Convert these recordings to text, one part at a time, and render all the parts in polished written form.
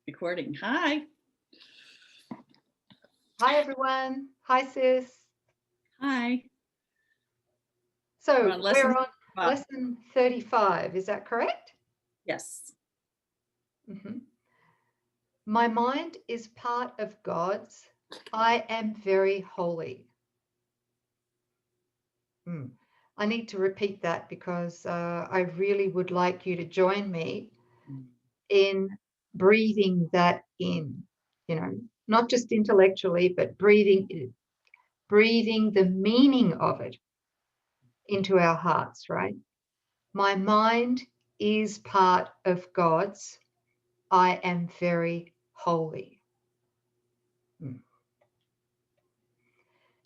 Recording. Hi. Hi, everyone. Hi, sis. Hi. So We're on lesson we're on 5. lesson 35. Is that correct? Yes. My mind is part of God's. I am very holy. I need to repeat that because I really would like you to join me in breathing that in, not just intellectually, but breathing the meaning of it into our hearts, right? My mind is part of God's. I am very holy.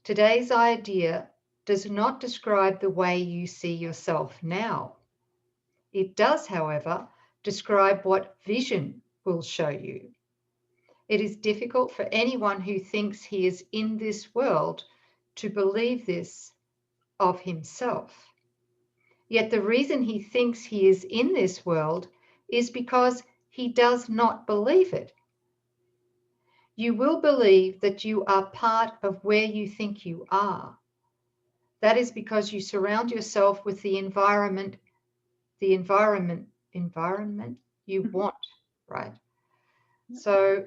Today's idea does not describe the way you see yourself now. It does, however, describe what vision will show you. It is difficult for anyone who thinks he is in this world to believe this of himself. Yet the reason he thinks he is in this world is because he does not believe it. You will believe that you are part of where you think you are. That is because you surround yourself with the environment you want, right? So,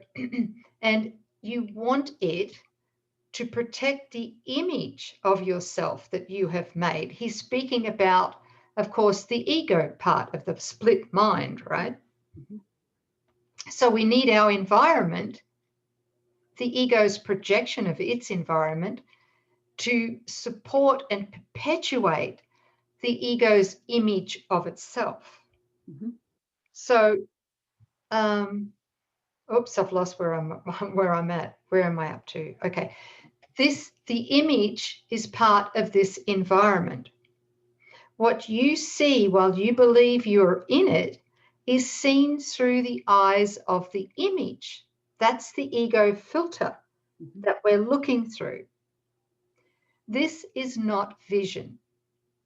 and you want it to protect the image of yourself that you have made. He's speaking about, of course, the ego part of the split mind, right? So we need our environment, the ego's projection of its environment, to support and perpetuate the ego's image of itself. So, oops, I've lost where I'm at. Where am I up to? Okay. The image is part of this environment. What you see while you believe you're in it is seen through the eyes of the image. That's the ego filter that we're looking through. This is not vision.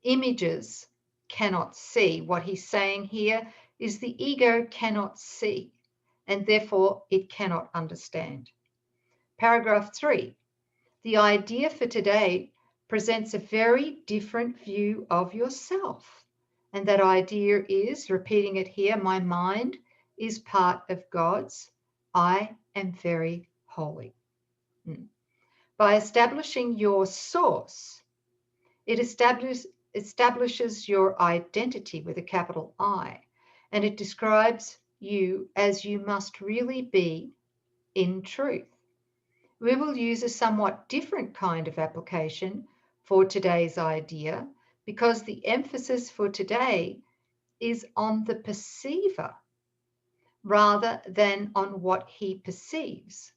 Images cannot see. What he's saying here is the ego cannot see, and therefore it cannot understand. Paragraph 3. The idea for today presents a very different view of yourself. And that idea is, repeating it here, my mind is part of God's. I am very holy. By establishing your source, it establishes your identity with a capital I, and it describes you as you must really be in truth. We will use a somewhat different kind of application for today's idea because the emphasis for today is on the perceiver rather than on what he perceives.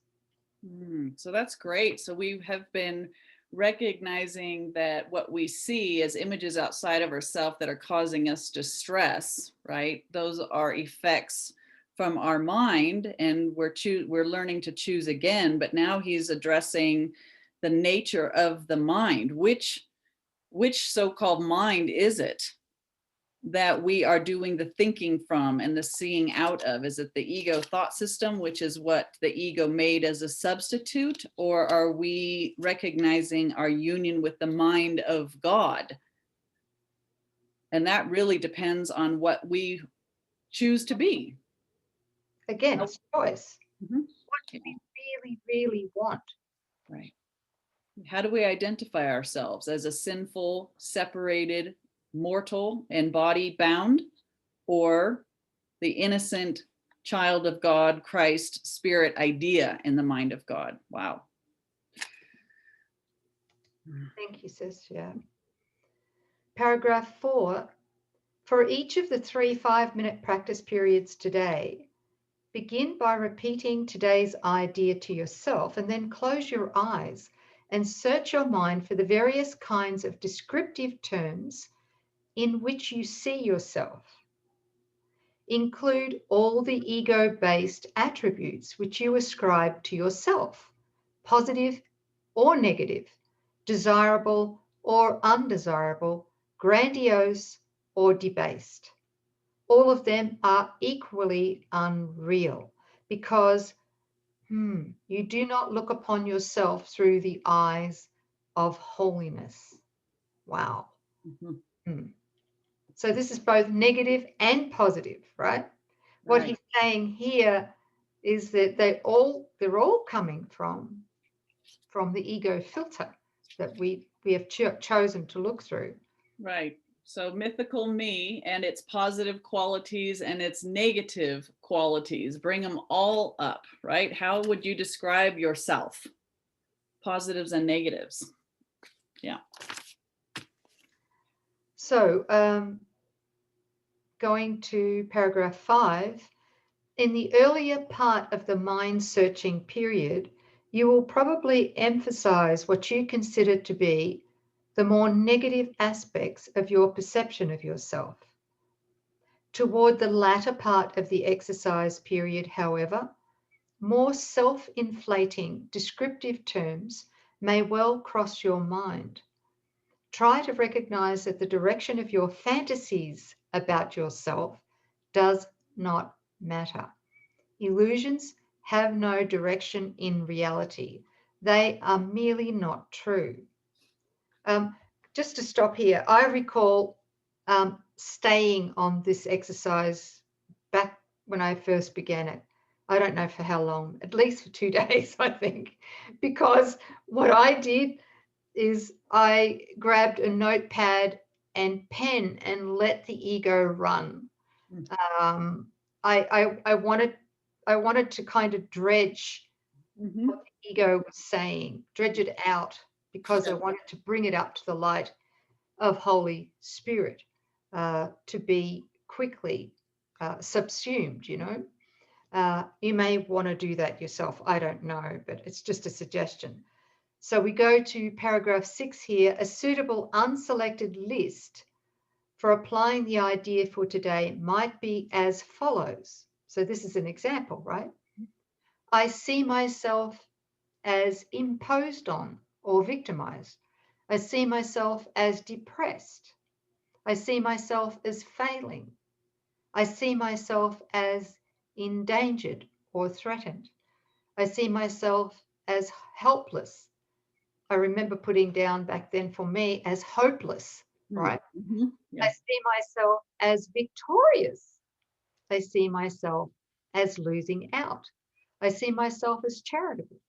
So that's great. So we have been recognizing that what we see as images outside of ourselves that are causing us distress, right? Those are effects from our mind, and we're learning to choose again. But now he's addressing the nature of the mind. Which so-called mind is it that we are doing the thinking from and the seeing out of? Is it the ego thought system, which is what the ego made as a substitute? Or are we recognizing our union with the mind of God? And that really depends on what we choose to be. Again, it's choice. Mm-hmm. What do we really, really want? Right. How do we identify ourselves? As a sinful, separated mortal and body bound, or the innocent child of God, Christ, spirit idea in the mind of God? Wow. Thank you, sis. Yeah. Paragraph 4. For each of the 3 5-minute practice periods today, begin by repeating today's idea to yourself and then close your eyes and search your mind for the various kinds of descriptive terms in which you see yourself. Include all the ego-based attributes which you ascribe to yourself, positive or negative, desirable or undesirable, grandiose or debased. All of them are equally unreal because you do not look upon yourself through the eyes of holiness. Wow. So this is both negative and positive, right? What he's saying here is that they're all coming from the ego filter that we have chosen to look through. Right. So mythical me and its positive qualities and its negative qualities, bring them all up, right? How would you describe yourself? Positives and negatives. Yeah. So going to paragraph 5, in the earlier part of the mind searching period, you will probably emphasize what you consider to be the more negative aspects of your perception of yourself. Toward the latter part of the exercise period, however, more self-inflating descriptive terms may well cross your mind. Try to recognize that the direction of your fantasies about yourself does not matter. Illusions have no direction in reality. They are merely not true. Just to stop here, I recall staying on this exercise back when I first began it. I don't know for how long, at least for 2 days, I think, because what I did is I grabbed a notepad and pen and let the ego run. I wanted to kind of dredge what the ego was saying, dredge it out, because I wanted to bring it up to the light of Holy Spirit to be quickly subsumed, you know. You may want to do that yourself. I don't know, but it's just a suggestion. So we go to paragraph 6 here, a suitable unselected list for applying the idea for today might be as follows. So this is an example, right? I see myself as imposed on or victimized. I see myself as depressed. I see myself as failing. I see myself as endangered or threatened. I see myself as helpless. I remember putting down back then for me as hopeless, right? Yeah. I see myself as victorious. I see myself as losing out. I see myself as charitable.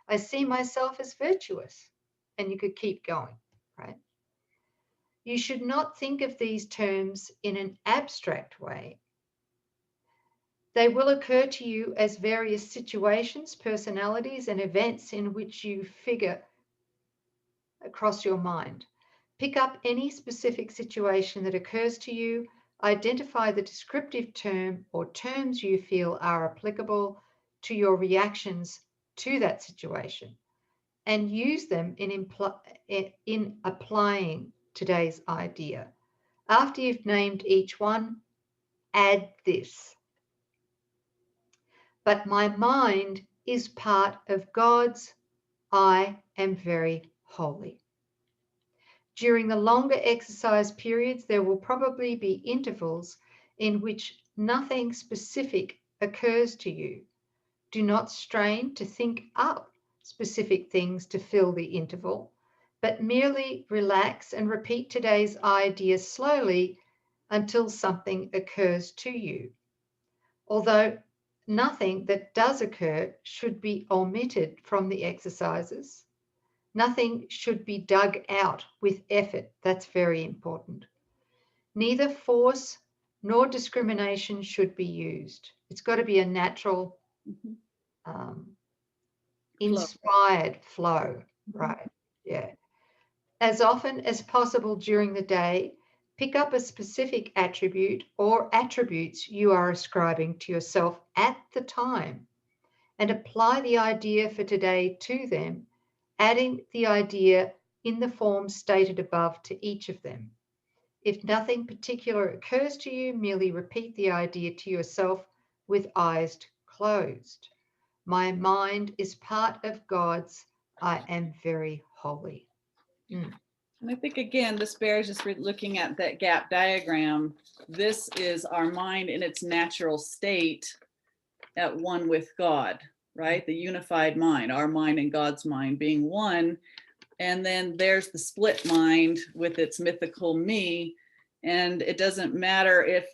I see myself as virtuous. And you could keep going, right? You should not think of these terms in an abstract way. They will occur to you as various situations, personalities, and events in which you figure across your mind. Pick up any specific situation that occurs to you, identify the descriptive term or terms you feel are applicable to your reactions to that situation, and use them in applying today's idea. After you've named each one, add this. But my mind is part of God's I am very holy. During the longer exercise periods, there will probably be intervals in which nothing specific occurs to you. Do not strain to think up specific things to fill the interval, but merely relax and repeat today's idea slowly until something occurs to you. Although nothing that does occur should be omitted from the exercises. Nothing should be dug out with effort. That's very important. Neither force nor discrimination should be used. It's got to be a natural, inspired flow, right? Yeah. As often as possible during the day, pick up a specific attribute or attributes you are ascribing to yourself at the time and apply the idea for today to them, adding the idea in the form stated above to each of them. If nothing particular occurs to you, merely repeat the idea to yourself with eyes closed. My mind is part of God's I am very holy. And I think, again, this bears just looking at that gap diagram. This is our mind in its natural state. at one with God, right? The unified mind, our mind and God's mind being one. And then there's the split mind with its mythical me. And it doesn't matter if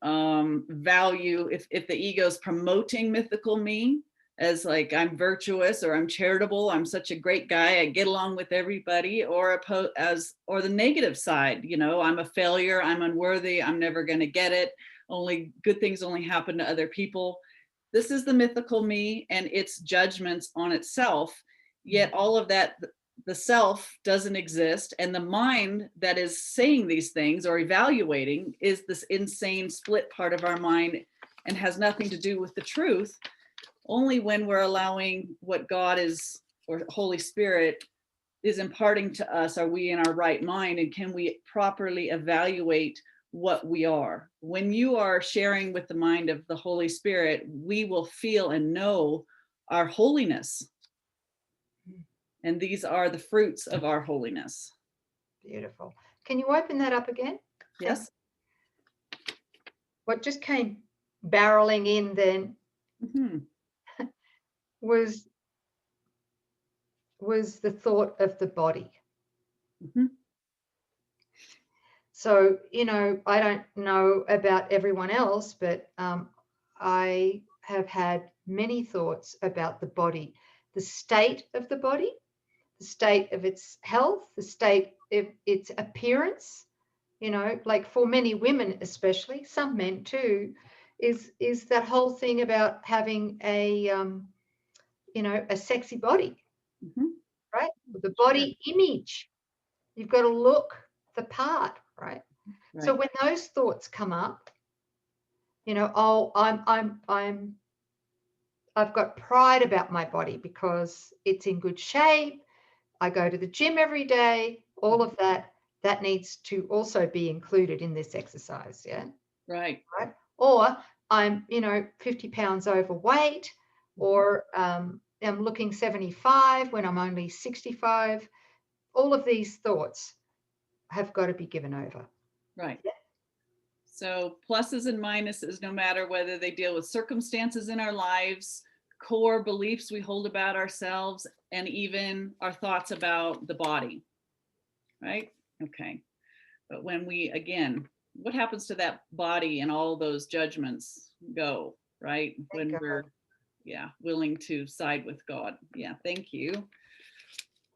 value, if the ego is promoting mythical me as like, I'm virtuous, or I'm charitable, I'm such a great guy, I get along with everybody, or the negative side, I'm a failure, I'm unworthy, I'm never going to get it, only good things only happen to other people. This is the mythical me and its judgments on itself. Yet all of that, the self doesn't exist, and the mind that is saying these things or evaluating is this insane split part of our mind and has nothing to do with the truth. Only when we're allowing what God is, or Holy Spirit is imparting to us, are we in our right mind, and can we properly evaluate what we are. When you are sharing with the mind of the Holy Spirit, we will feel and know our holiness. And these are the fruits of our holiness. Beautiful. Can you open that up again? Yes. What just came barreling in then was the thought of the body. So, I don't know about everyone else, but I have had many thoughts about the body, the state of the body, the state of its health, the state of its appearance, like for many women, especially some men too, is that whole thing about having a sexy body, right? The body image. You've got to look the part, right? So when those thoughts come up, I've got pride about my body because it's in good shape. I go to the gym every day. All of that needs to also be included in this exercise. Yeah. Right. Or I'm, 50 pounds overweight, or I'm looking 75 when I'm only 65. All of these thoughts have got to be given over. Right. Yeah. So pluses and minuses, no matter whether they deal with circumstances in our lives, core beliefs we hold about ourselves, and even our thoughts about the body. Right? Okay. But when we, again, what happens to that body and all those judgments go, right? When we're, willing to side with God. Yeah, thank you.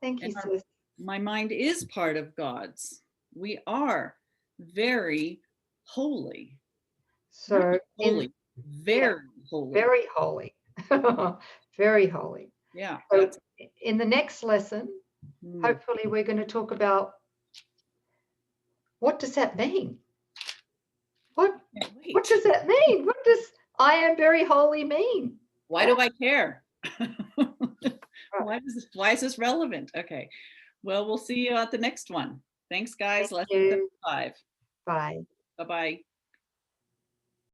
Thank you, sis. My mind is part of God's. We are very holy. So holy, very holy. Very holy. Very holy. Yeah. So in the next lesson, hopefully we're going to talk about, what does that mean? What does that mean? What does I am very holy mean? Why do I care? Why is this relevant? Okay. Well, we'll see you at the next one. Thanks, guys. Lesson 5. Bye. Bye-bye.